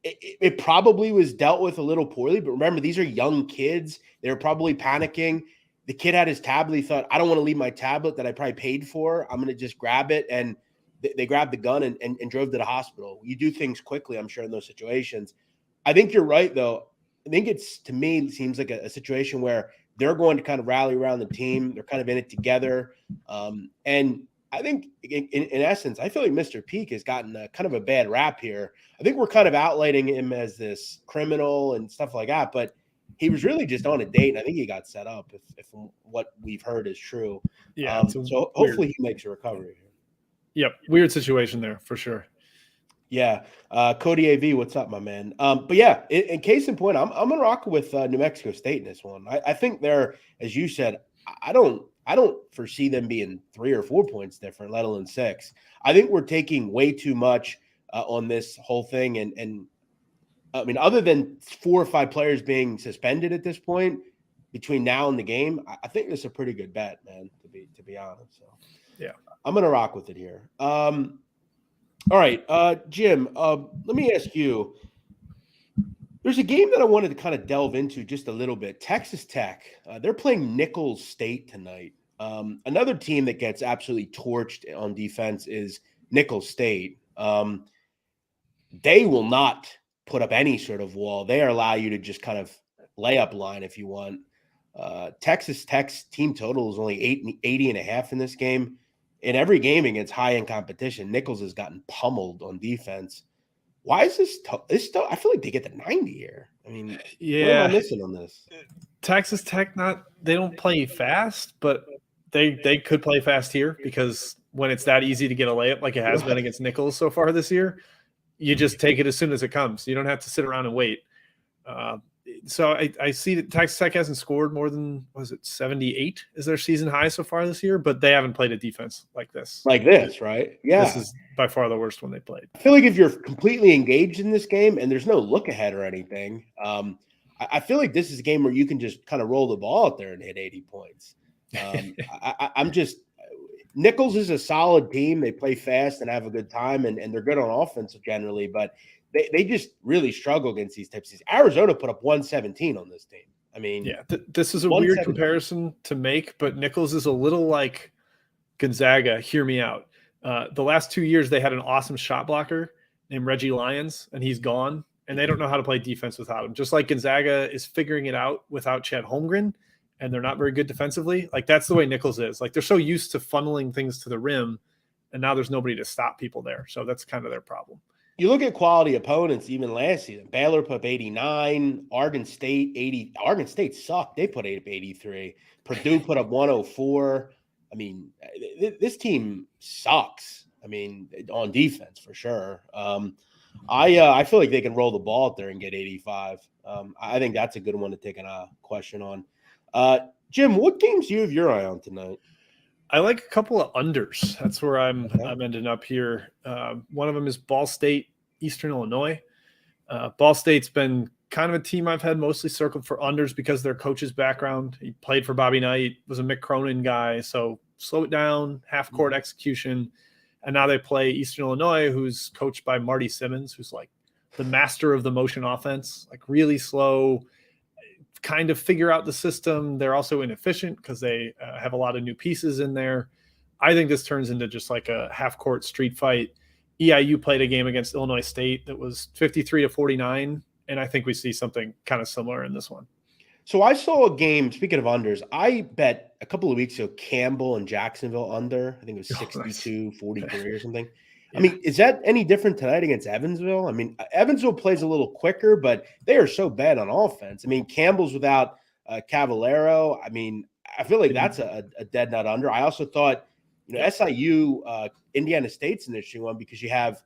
it probably was dealt with a little poorly, but remember, these are young kids. They were probably panicking. The kid had his tablet. He thought, I don't want to leave my tablet that I probably paid for. I'm going to just grab it. And they grabbed the gun and drove to the hospital. You do things quickly, I'm sure, in those situations. I think you're right, though. I think to me, it seems like a situation where they're going to kind of rally around the team. They're kind of in it together. And I think, in essence, I feel like Mr. Peak has gotten kind of a bad rap here. I think we're kind of outlining him as this criminal and stuff like that, but he was really just on a date, and I think he got set up, if what we've heard is true. Yeah. So hopefully he makes a recovery here. Yep. Weird situation there for sure. Yeah. Cody AV, what's up, my man? But yeah, in case in point, I'm going to rock with New Mexico State in this one. I think they're, as you said, I don't foresee them being 3 or 4 points different, let alone 6. I think we're taking way too much on this whole thing. And I mean, other than 4 or 5 players being suspended at this point between now and the game, I think this is a pretty good bet, man, to be honest. So yeah, I'm going to rock with it here. All right, Jim, let me ask you. There's a game that I wanted to kind of delve into just a little bit. Texas Tech, they're playing Nicholls State tonight. Another team that gets absolutely torched on defense is Nicholls State. They will not put up any sort of wall. They allow you to just kind of lay up line if you want. Texas Tech's team total is only 80.5 in this game. In every game against high-end competition, Nicholls has gotten pummeled on defense. Why is this? I feel like they get the 90 here. I mean, yeah. What am I missing on this? Texas Tech, they don't play fast, but they could play fast here because when it's that easy to get a layup like it has been against Nicholls so far this year, you just take it as soon as it comes. You don't have to sit around and wait. So I see that Texas Tech hasn't scored more than, 78 is their season high so far this year, but they haven't played a defense like this. Like this, right? Yeah. This is by far the worst one they played. I feel like if you're completely engaged in this game and there's no look ahead or anything, I feel like this is a game where you can just kind of roll the ball out there and hit 80 points. Nicholls is a solid team. They play fast and have a good time, and they're good on offense generally, but they just really struggle against these types of teams. Arizona put up 117 on this team. I mean, yeah, this is a weird comparison to make, but Nicholls is a little like Gonzaga. Hear me out. The last 2 years, they had an awesome shot blocker named Reggie Lyons, and he's gone, and they don't know how to play defense without him. Just like Gonzaga is figuring it out without Chad Holmgren, and they're not very good defensively. Like, that's the way Nicholls is. Like, they're so used to funneling things to the rim, and now there's nobody to stop people there. So that's kind of their problem. You look at quality opponents even last season. Baylor put up 89, Oregon State 80. Oregon State sucked. They put up 83. Purdue put up 104. I mean, this team sucks. I mean, on defense for sure. I feel like they can roll the ball out there and get 85. I think that's a good one to take a question on. Jim, what games do you have your eye on tonight? I like a couple of unders. That's where I'm ending up here. One of them is Ball State, Eastern Illinois. Ball State's been kind of a team I've had mostly circled for unders because of their coach's background. He played for Bobby Knight, was a Mick Cronin guy. So slow it down, half-court execution. And now they play Eastern Illinois, who's coached by Marty Simmons, who's like the master of the motion offense, like really slow, kind of figure out the system. They're also inefficient because they have a lot of new pieces in there. I think this turns into just like a half-court street fight. EIU played a game against Illinois State that was 53-49, and I think we see something kind of similar in this one. So I saw a game, speaking of unders, I bet a couple of weeks ago Campbell and Jacksonville under. I think it was 62-43 or something. Yeah. I mean, is that any different tonight against Evansville? I mean, Evansville plays a little quicker, but they are so bad on offense. I mean, Campbell's without Cavallero. I mean, I feel like that's a dead nut under. I also thought, SIU, Indiana State's an interesting one because you have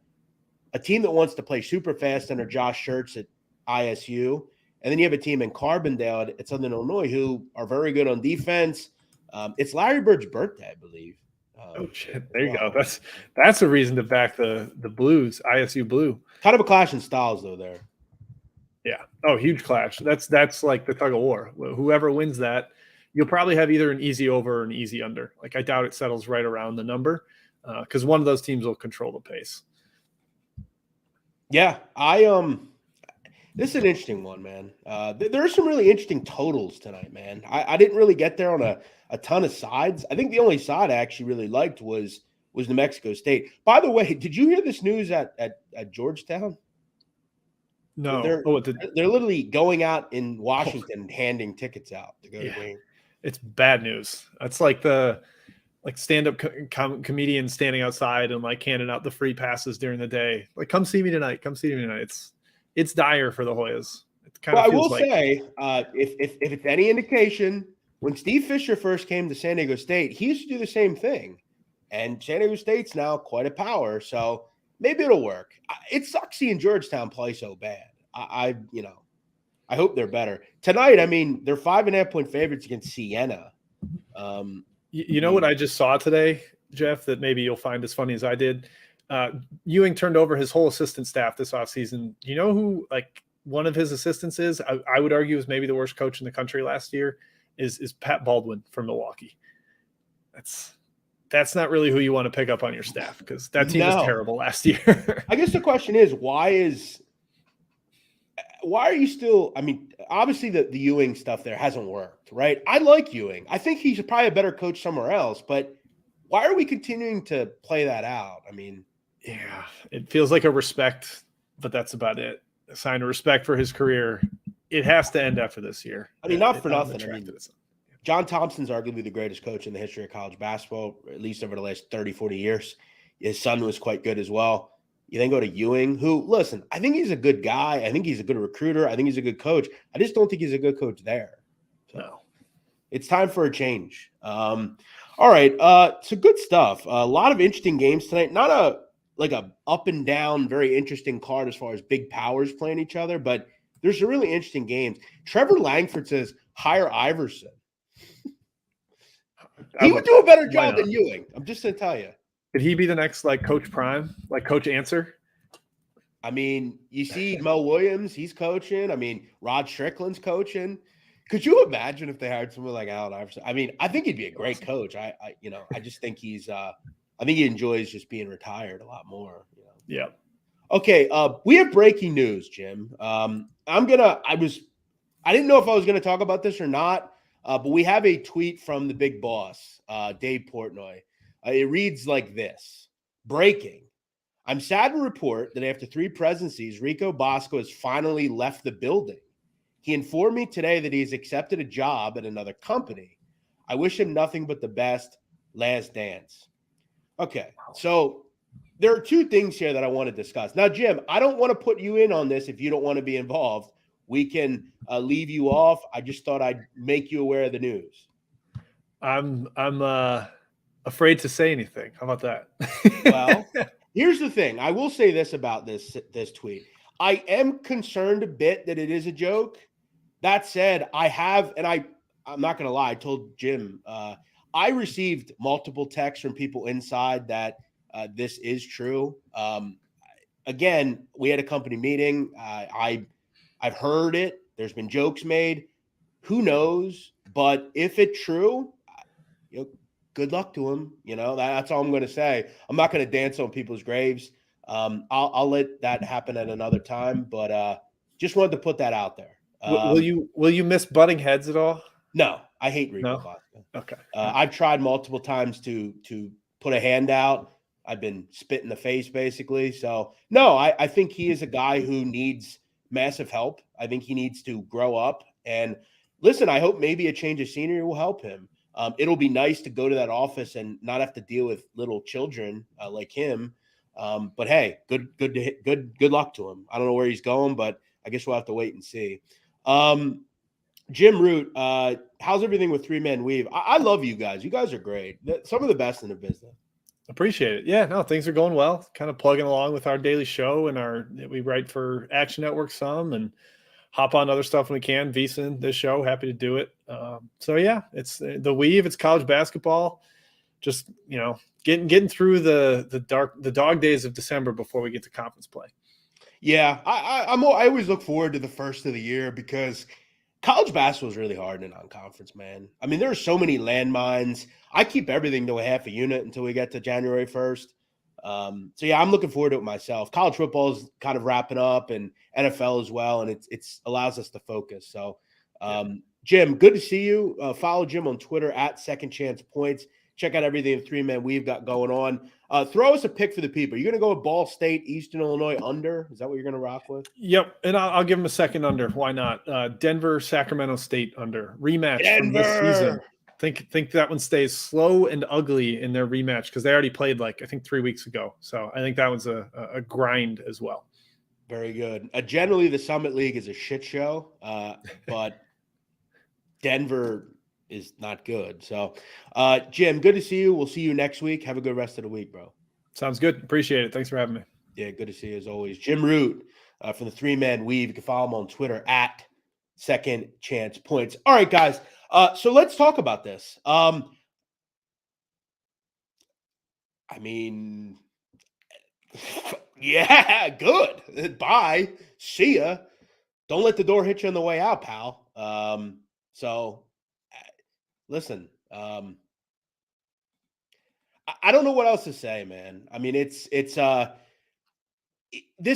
a team that wants to play super fast under Josh Schertz at ISU, and then you have a team in Carbondale at Southern Illinois who are very good on defense. It's Larry Bird's birthday, I believe. Oh shit! There you go. That's a reason to back the Blues, ISU Blue. Kind of a clash in styles, though. There. Yeah. Oh, huge clash. That's like the tug of war. Whoever wins that, you'll probably have either an easy over or an easy under. Like I doubt it settles right around the number because one of those teams will control the pace. Yeah, this is an interesting one, man. There are some really interesting totals tonight, man. I didn't really get there on a ton of sides. I think the only side I actually really liked was was New Mexico State. By the way, did you hear this news at Georgetown? No. They're literally going out in Washington and handing tickets out to go to games. It's bad news. That's like the stand-up comedian standing outside and like handing out the free passes during the day. Like, come see me tonight. Come see me tonight. It's dire for the Hoyas. It kind of feels like. I will say, if it's any indication, when Steve Fisher first came to San Diego State, he used to do the same thing. And San Diego State's now quite a power, so maybe it'll work. It sucks seeing Georgetown play so bad. I hope they're better tonight. I mean, they're 5.5-point favorites against Siena. You know what I just saw today, Jeff, that maybe you'll find as funny as I did? Ewing turned over his whole assistant staff this offseason. You know who, like, one of his assistants is? I would argue is maybe the worst coach in the country last year is Pat Baldwin from Milwaukee. That's not really who you want to pick up on your staff, because that team was terrible last year. I guess the question is, why are you still – I mean, obviously the Ewing stuff there hasn't worked, right? I like Ewing. I think he's probably a better coach somewhere else, but why are we continuing to play that out? I mean – yeah, it feels like a respect, but that's about it. A sign of respect for his career. It has to end after this year. I mean, not for nothing. I mean, John Thompson's arguably the greatest coach in the history of college basketball, at least over the last 30, 40 years. His son was quite good as well. You then go to Ewing, who, listen, I think he's a good guy. I think he's a good recruiter. I think he's a good coach. I just don't think he's a good coach there. So no. It's time for a change. All right. So good stuff. A lot of interesting games tonight. Not a up and down, very interesting card as far as big powers playing each other, but there's some really interesting games. Trevor Langford says, hire Iverson. He would do a better job than Ewing. I'm just going to tell you. Could he be the next, like, Coach Prime, like Coach Answer? I mean, you see Mo Williams, he's coaching. I mean, Rod Strickland's coaching. Could you imagine if they hired someone like Allen Iverson? I mean, I think he'd be a great coach. I just think I think he enjoys just being retired a lot more. Yeah. Okay. We have breaking news, Jim. I didn't know if I was going to talk about this or not, but we have a tweet from the big boss, Dave Portnoy. It reads like this: breaking. I'm sad to report that after 3 presidencies, Rico Bosco has finally left the building. He informed me today that he has accepted a job at another company. I wish him nothing but the best. Last dance. Okay, so there are 2 things here that I want to discuss. Now, Jim, I don't want to put you in on this if you don't want to be involved. We can leave you off. I just thought I'd make you aware of the news. I'm afraid to say anything. How about that? Well, here's the thing. I will say this about this tweet. I am concerned a bit that it is a joke. That said, I'm not going to lie. I told Jim, I received multiple texts from people inside that this is true. Again, we had a company meeting. I've heard it. There's been jokes made. Who knows? But if it's true, good luck to him. That's all I'm going to say. I'm not going to dance on people's graves. I'll let that happen at another time. But just wanted to put that out there. Will you miss butting heads at all? No, I hate Rico Bosco. Okay. I've tried multiple times to put a hand out. I've been spit in the face, basically. So, no, I think he is a guy who needs massive help. I think he needs to grow up. And listen, I hope maybe a change of scenery will help him. It'll be nice to go to that office and not have to deal with little children like him. But hey, good luck to him. I don't know where he's going, but I guess we'll have to wait and see. Jim Root, how's everything with 3-Man Weave? I love you guys. You guys are great. Some of the best in the business. Appreciate it. Yeah, no, things are going well. Kind of plugging along with our daily show and we write for Action Network some and hop on other stuff when we can. VSiN, this show, happy to do it. So yeah, it's the Weave. It's college basketball. Just getting through the dog days of December before we get to conference play. Yeah, I always look forward to the first of the year because college basketball is really hard in a non-conference, man. I mean, there are so many landmines. I keep everything to a half a unit until we get to January 1st. So yeah, I'm looking forward to it myself. College football is kind of wrapping up, and NFL as well, and it's allows us to focus. So, Jim, good to see you. Follow Jim on Twitter at Second Chance Points. Check out everything the three-man we've got going on. Throw us a pick for the people. You're going to go with Ball State, Eastern Illinois under? Is that what you're going to rock with? Yep, and I'll give them a second under. Why not? Denver, Sacramento State under. Rematch from this season. Think that one stays slow and ugly in their rematch because they already played I think 3 weeks ago. So I think that one's a grind as well. Very good. Generally, the Summit League is a shit show, but Denver is not good. So, Jim, good to see you. We'll see you next week. Have a good rest of the week, bro. Sounds good. Appreciate it. Thanks for having me. Yeah, good to see you as always. Jim Root from the three-man weave. You can follow him on Twitter at Second Chance Points. All right, guys. So let's talk about this. I mean, yeah, good. Bye. See ya. Don't let the door hit you on the way out, pal. Listen, I don't know what else to say, man. I mean, this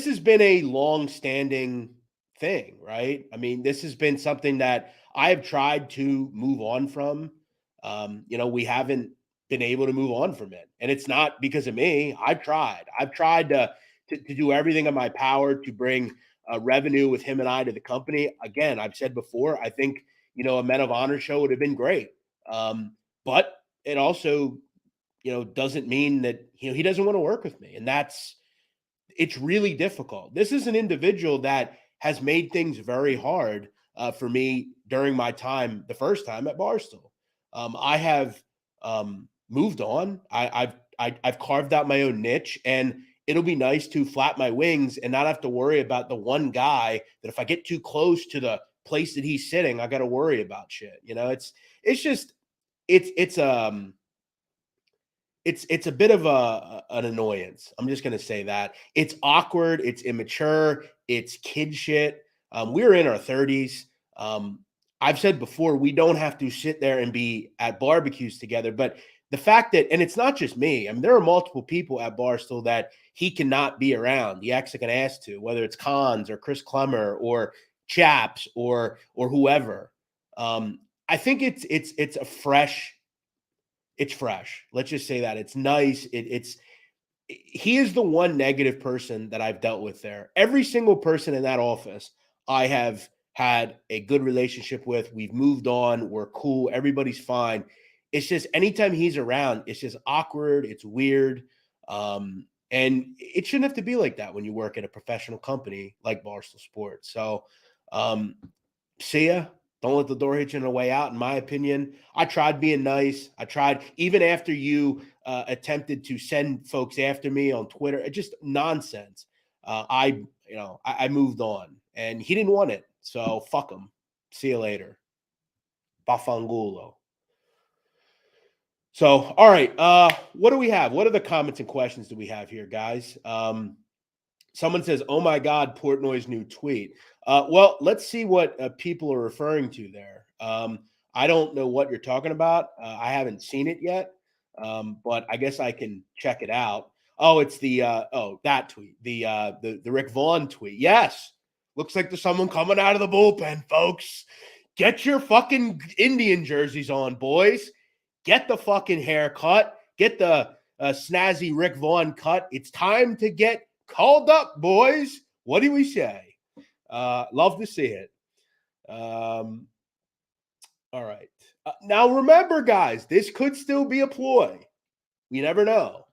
has been a long-standing thing, right? I mean, this has been something that I have tried to move on from. We haven't been able to move on from it, and it's not because of me. I've tried to do everything in my power to bring revenue with him and I to the company. Again, I've said before, I think, a Men of Honor show would have been great. But it also, doesn't mean that, he doesn't want to work with me. And it's really difficult. This is an individual that has made things very hard for me during my time, the first time at Barstool. I have moved on. I've carved out my own niche, and it'll be nice to flap my wings and not have to worry about the one guy that if I get too close to the place that he's sitting, I got to worry about shit. It's a bit of an annoyance. I'm just going to say that. It's awkward. It's immature. It's kid shit. We're in our 30s. I've said before, we don't have to sit there and be at barbecues together. But the fact that, and it's not just me. I mean, there are multiple people at Barstool that he cannot be around. The ex can ask to, whether it's Cons or Chris Clemmer or Chaps or whoever. I think it's a fresh. It's fresh. Let's just say that. It's nice. He is the one negative person that I've dealt with there. Every single person in that office, I have had a good relationship with. We've moved on. We're cool. Everybody's fine. It's just anytime he's around, it's just awkward. It's weird. And it shouldn't have to be like that when you work at a professional company like Barstool Sports. So, see ya. Don't let the door hit you on the way out, in my opinion. I tried being nice. I tried, even after you attempted to send folks after me on Twitter. It's just nonsense. I moved on, and he didn't want it. So fuck him. See you later. Bafangulo. So, all right. What do we have? What are the comments and questions do we have here, guys? Someone says, "Oh my God, Portnoy's new tweet." Well, let's see what people are referring to there. I don't know what you're talking about. I haven't seen it yet, but I guess I can check it out. Oh, it's that tweet, the Rick Vaughn tweet. Yes, looks like there's someone coming out of the bullpen, folks. Get your fucking Indian jerseys on, boys. Get the fucking haircut. Get the snazzy Rick Vaughn cut. It's time to get called up, boys. What do we say? Love to see it. All right. Now, remember, guys, this could still be a ploy. You never know.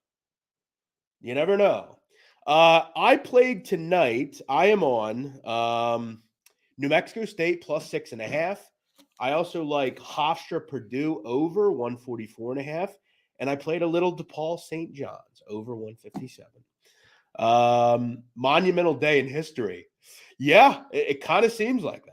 You never know. I played tonight. I am on New Mexico State plus 6.5. I also like Hofstra Purdue over 144.5. And I played a little DePaul St. John's over 157. Monumental day in history. Yeah, it kind of seems like that.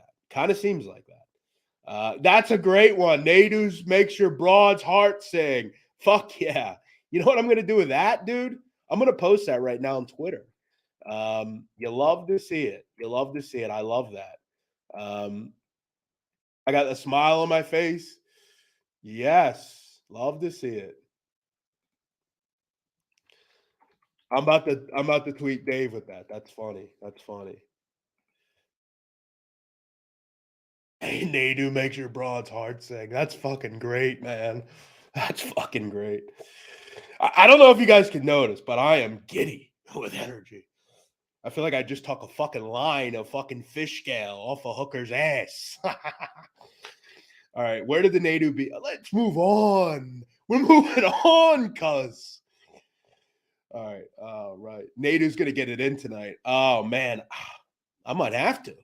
That's a great one. Nadu's makes your broad's heart sing. Fuck yeah. You know what I'm going to do with that, dude? I'm going to post that right now on Twitter. You love to see it. I love that. I got a smile on my face. Yes. Love to see it. I'm about to tweet Dave with that. That's funny. Hey, Nadu makes your broad's heart sing. That's fucking great, man. That's fucking great. I don't know if you guys can notice, but I am giddy with energy. I feel like I just took a fucking line of fucking fish scale off a hooker's ass. All right, where did the Nadu be? Let's move on. We're moving on, cuz. All right, right. Nadu's gonna get it in tonight. Oh man, I might have to.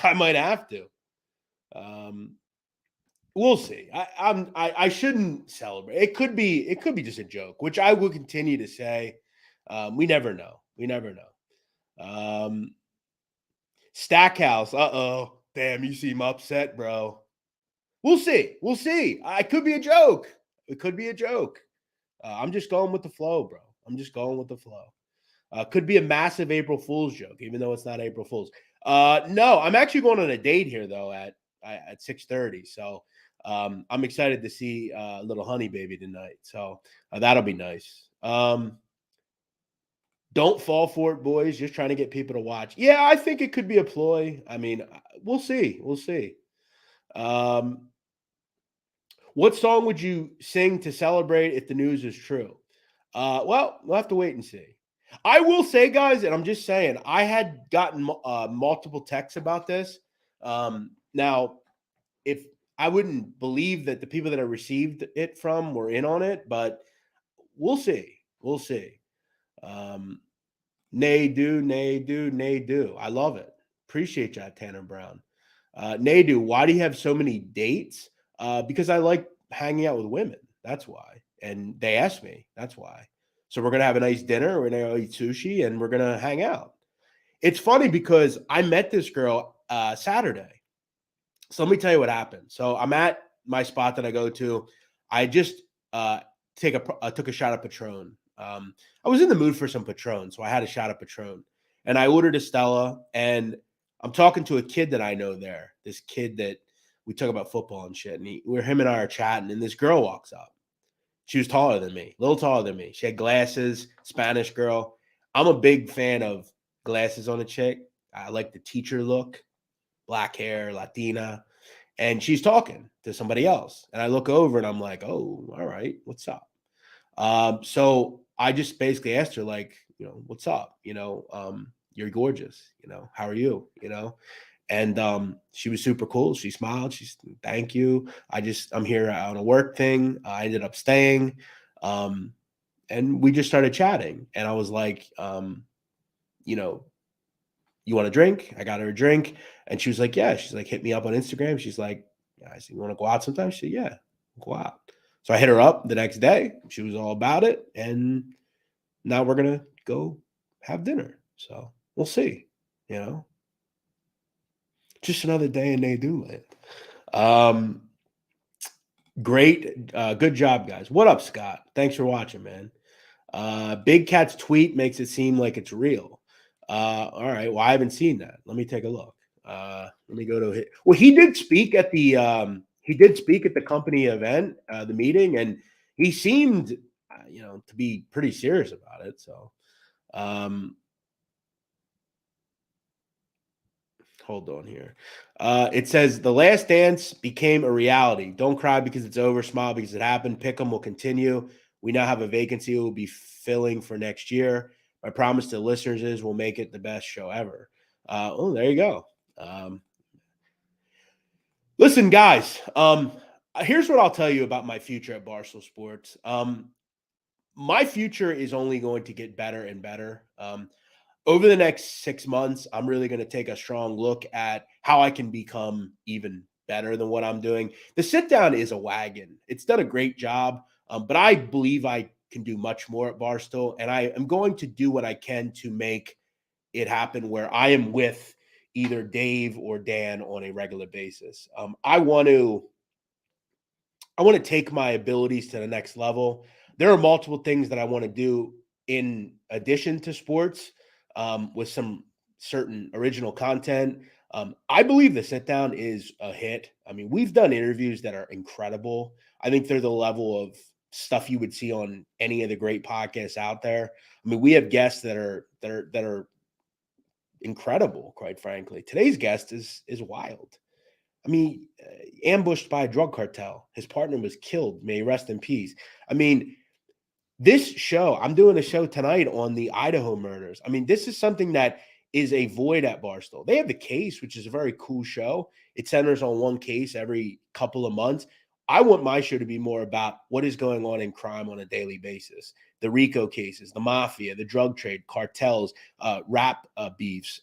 I might have to. We'll see. I shouldn't celebrate. It could be just a joke, which I will continue to say. We never know. We never know. Stackhouse. Damn, you seem upset, bro. We'll see. We'll see. It could be a joke. It could be a joke. I'm just going with the flow, bro. I'm just going with the flow. Could be a massive April Fool's joke, even though it's not April Fool's. No, I'm actually going on a date here though at 6:30. So I'm excited to see little honey baby tonight. So that'll be nice. Don't fall for it, boys. Just trying to get people to watch. Yeah, I think it could be a ploy. I mean, we'll see. We'll see. What song would you sing to celebrate if the news is true? Well, we'll have to wait and see. I will say, guys, and I'm just saying, I had gotten multiple texts about this. Now, if I wouldn't believe that the people that I received it from were in on it, but we'll see. We'll see. Nadu. I love it. Appreciate you, Tanner Brown. Nadu, why do you have so many dates? Because I like hanging out with women. That's why. And they asked me. That's why. So we're going to have a nice dinner. We're going to eat sushi and we're going to hang out. It's funny because I met this girl Saturday. So let me tell you what happened. So I'm at my spot that I go to. I just took a shot of Patron. I was in the mood for some Patron, so I had a shot of Patron. And I ordered a Stella, and I'm talking to a kid that I know there. This kid that we talk about football and shit. And him and I are chatting, and this girl walks up. She was taller than me, a little taller than me. She had glasses, Spanish girl. I'm a big fan of glasses on a chick. I like the teacher look, black hair, Latina. And she's talking to somebody else. And I look over and I'm like, oh, all right, what's up? So I just basically asked her, like, what's up? You're gorgeous. How are you? And she was super cool. She smiled. She's thank you. I'm here on a work thing. I ended up staying. And we just started chatting. And I was like, you want a drink? I got her a drink. And she was like, yeah. She's like, hit me up on Instagram. She's like, yeah. I said, you want to go out sometime? She said, yeah, go out. So I hit her up the next day. She was all about it. And now we're going to go have dinner. So we'll see, Just another day in Nadu land. Great. Good job, guys. What up, Scott? Thanks for watching, man. Big Cat's tweet makes it seem like it's real. All right. Well, I haven't seen that. Let me take a look. Let me go to it. Well, he did speak at the company event, the meeting, and he seemed, to be pretty serious about it. So, hold on here. It says The Last Dance became a reality. Don't cry because it's over. Smile because it happened. Pick'em will continue. We now have a vacancy we'll be filling for next year. My promise to listeners is we'll make it the best show ever. There you go. Listen, guys, here's what I'll tell you about my future at Barstool Sports. My future is only going to get better and better. Over the next 6 months, I'm really going to take a strong look at how I can become even better than what I'm doing. The sit down is a wagon. It's done a great job, but I believe I can do much more at Barstool, and I am going to do what I can to make it happen where I am with either Dave or Dan on a regular basis. I want to take my abilities to the next level. There are multiple things that I want to do in addition to sports, with some certain original content. I believe the sit down is a hit. I mean, we've done interviews that are incredible. I think they're the level of stuff you would see on any of the great podcasts out there. I mean, we have guests that are incredible, quite frankly. Today's guest is wild. I mean, ambushed by a drug cartel. His partner was killed. May he rest in peace. I mean, this show, I'm doing a show tonight on the Idaho murders. I mean, this is something that is a void at Barstool. They have the case, which is a very cool show. It centers on one case every couple of months. I want my show to be more about what is going on in crime on a daily basis. The RICO cases, the mafia, the drug trade, cartels, rap beefs,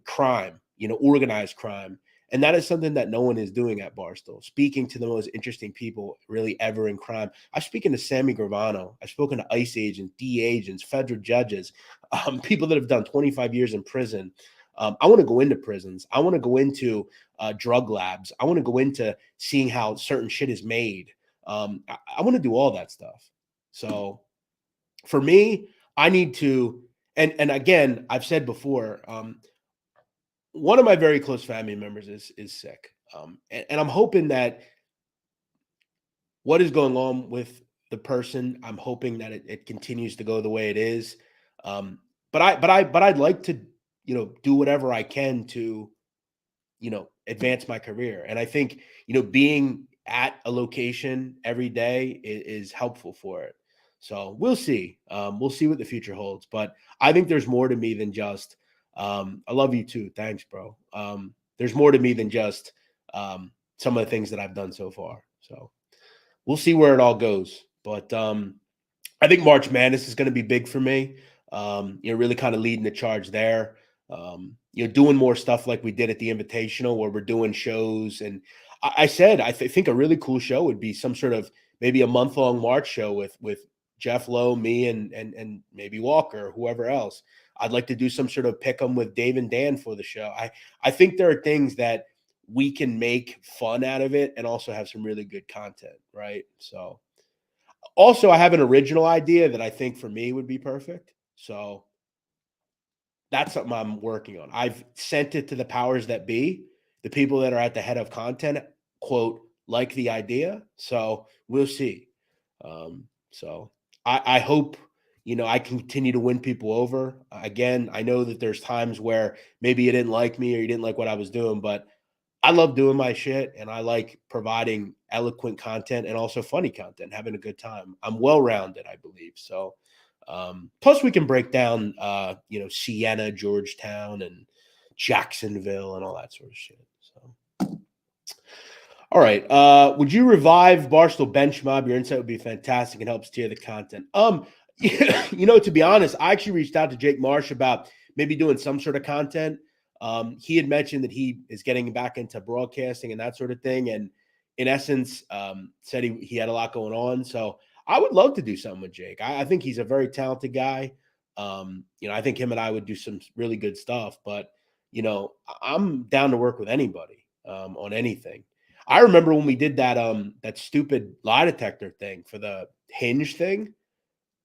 crime, organized crime. And that is something that no one is doing at Barstool, speaking to the most interesting people really ever in crime. I've spoken to Sammy Gravano. I've spoken to ICE agents, DEA agents, federal judges, people that have done 25 years in prison. I want to go into prisons. I want to go into drug labs. I want to go into seeing how certain shit is made. I want to do all that stuff. So for me, I need to, and again, I've said before, one of my very close family members is sick. And I'm hoping that what is going on with the person, I'm hoping that it continues to go the way it is. But I'd like to, do whatever I can to, advance my career. And I think, being at a location every day is helpful for it. So we'll see. We'll see what the future holds. But I think there's more to me than just, I love you too. Thanks, bro. There's more to me than just some of the things that I've done so far. So we'll see where it all goes. But I think March Madness is going to be big for me. Really kind of leading the charge there. Doing more stuff like we did at the Invitational where we're doing shows. And I said, I think a really cool show would be some sort of maybe a month-long March show with Jeff Lowe, me, and maybe Walker, or whoever else. I'd like to do some sort of pick 'em with Dave and Dan for the show. I think there are things that we can make fun out of it and also have some really good content, right? So also I have an original idea that I think for me would be perfect. So that's something I'm working on. I've sent it to the powers that be, the people that are at the head of content, quote, like the idea. So we'll see. So I hope, I continue to win people over. Again, I know that there's times where maybe you didn't like me or you didn't like what I was doing, but I love doing my shit and I like providing eloquent content and also funny content, having a good time. I'm well-rounded, I believe. So, plus we can break down, Siena, Georgetown, and Jacksonville and all that sort of shit. So, all right. Would you revive Barstool Bench Mob? Your insight would be fantastic and helps steer the content. To be honest, I actually reached out to Jake Marsh about maybe doing some sort of content. He had mentioned that he is getting back into broadcasting and that sort of thing. And in essence, said he had a lot going on. So I would love to do something with Jake. I think he's a very talented guy. I think him and I would do some really good stuff, but I'm down to work with anybody, on anything. I remember when we did that stupid lie detector thing for the Hinge thing,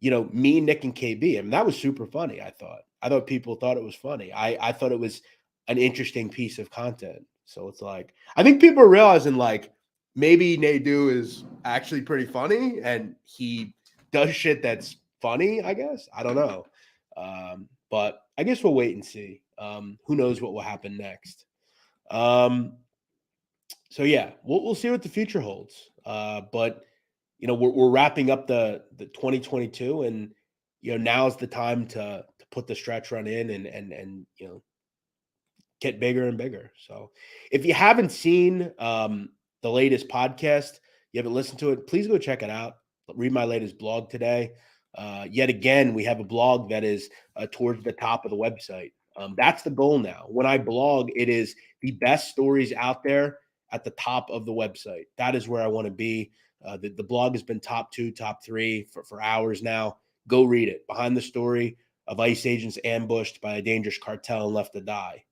me, Nick, and KB. I mean, that was super funny. I thought people thought it was funny. I thought it was an interesting piece of content. So it's like, I think people are realizing like maybe Nadu is actually pretty funny and he does shit that's funny, I guess. I don't know. But I guess we'll wait and see. Who knows what will happen next. So yeah, we'll see what the future holds. But we're wrapping up the 2022, and now's the time to put the stretch run in and get bigger and bigger. So if you haven't seen the latest podcast, you haven't listened to it, please go check it out. Read my latest blog today. Yet again, we have a blog that is towards the top of the website. That's the goal now. When I blog, it is the best stories out there at the top of the website. That is where I want to be. The blog has been top 2, top 3 for hours now. Go read it. Behind the story of ICE agents ambushed by a dangerous cartel and left to die.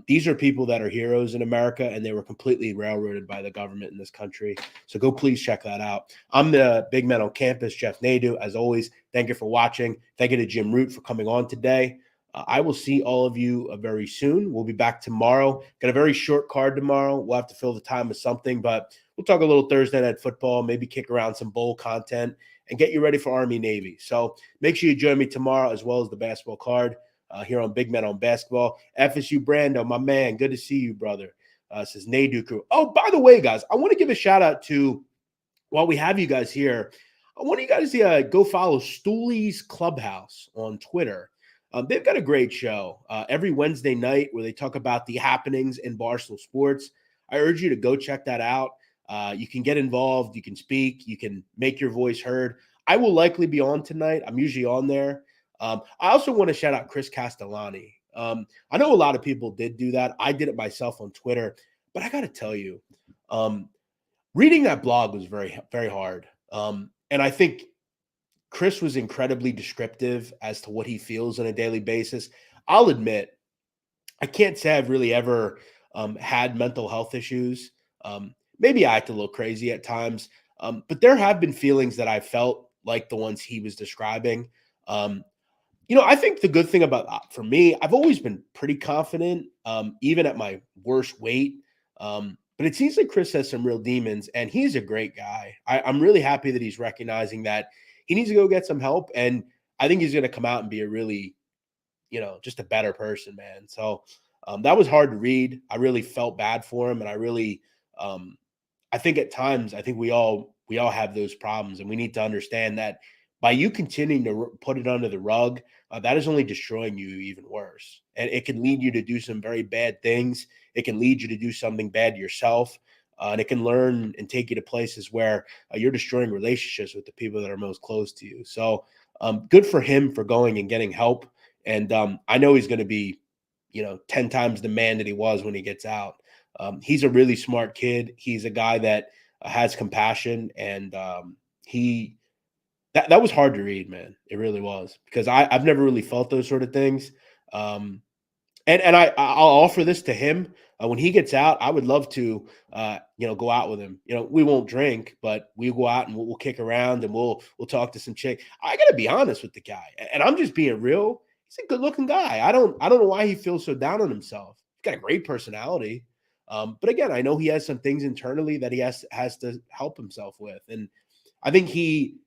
These are people that are heroes in America, and they were completely railroaded by the government in this country. So go please check that out. I'm the big man on campus, Jeff Nadu. As always, thank you for watching. Thank you to Jim Root for coming on today. I will see all of you very soon. We'll be back tomorrow. Got a very short card tomorrow. We'll have to fill the time with something, but we'll talk a little Thursday night football, maybe kick around some bowl content and get you ready for Army Navy. So make sure you join me tomorrow as well as the basketball card here on Big Men on Basketball. FSU Brando, my man, good to see you, brother. Says Nadu crew. Oh, by the way, guys, I want to give a shout out to, while we have you guys here, I want you guys to go follow Stooley's Clubhouse on Twitter. They've got a great show every Wednesday night where they talk about the happenings in Barstool Sports. I urge you to go check that out. You can get involved. You can speak. You can make your voice heard. I will likely be on tonight. I'm usually on there. I also want to shout out Chris Castellani. I know a lot of people did do that. I did it myself on Twitter. But I got to tell you, reading that blog was very, very hard. And I think Chris was incredibly descriptive as to what he feels on a daily basis. I'll admit, I can't say I've really ever had mental health issues. Maybe I act a little crazy at times, but there have been feelings that I felt like the ones he was describing. I think the good thing about, for me, I've always been pretty confident, even at my worst weight. But it seems like Chris has some real demons, and he's a great guy. I'm really happy that he's recognizing that he needs to go get some help. And I think he's going to come out and be a really, just a better person, man. So that was hard to read. I really felt bad for him. And I really, I think at times, I think we all have those problems, and we need to understand that by you continuing to put it under the rug, that is only destroying you even worse. And it can lead you to do some very bad things. It can lead you to do something bad to yourself. And it can learn and take you to places where you're destroying relationships with the people that are most close to you. So good for him for going and getting help. And I know he's going to be, 10 times the man that he was when he gets out. He's a really smart kid. He's a guy that has compassion, and that was hard to read, man. It really was, because I've never really felt those sort of things. And I'll offer this to him. When he gets out, I would love to, go out with him. We won't drink, but we go out and we'll kick around, and we'll talk to some chick. I got to be honest with the guy, and I'm just being real. He's a good looking guy. I don't know why he feels so down on himself. He's got a great personality. But again, I know he has some things internally that he has to help himself with. And I think he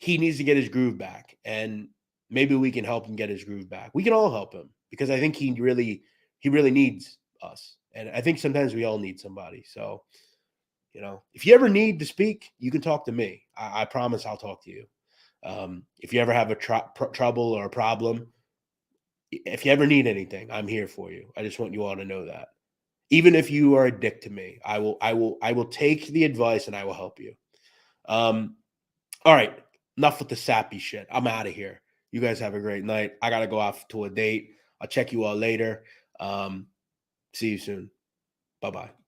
needs to get his groove back, and maybe we can help him get his groove back. We can all help him, because I think he really needs us. And I think sometimes we all need somebody. So, if you ever need to speak, you can talk to me. I promise I'll talk to you. If you ever have a trouble or a problem, if you ever need anything, I'm here for you. I just want you all to know that. Even if you are a dick to me, I will take the advice, and I will help you. All right. Enough with the sappy shit. I'm out of here. You guys have a great night. I got to go off to a date. I'll check you all later. See you soon. Bye-bye.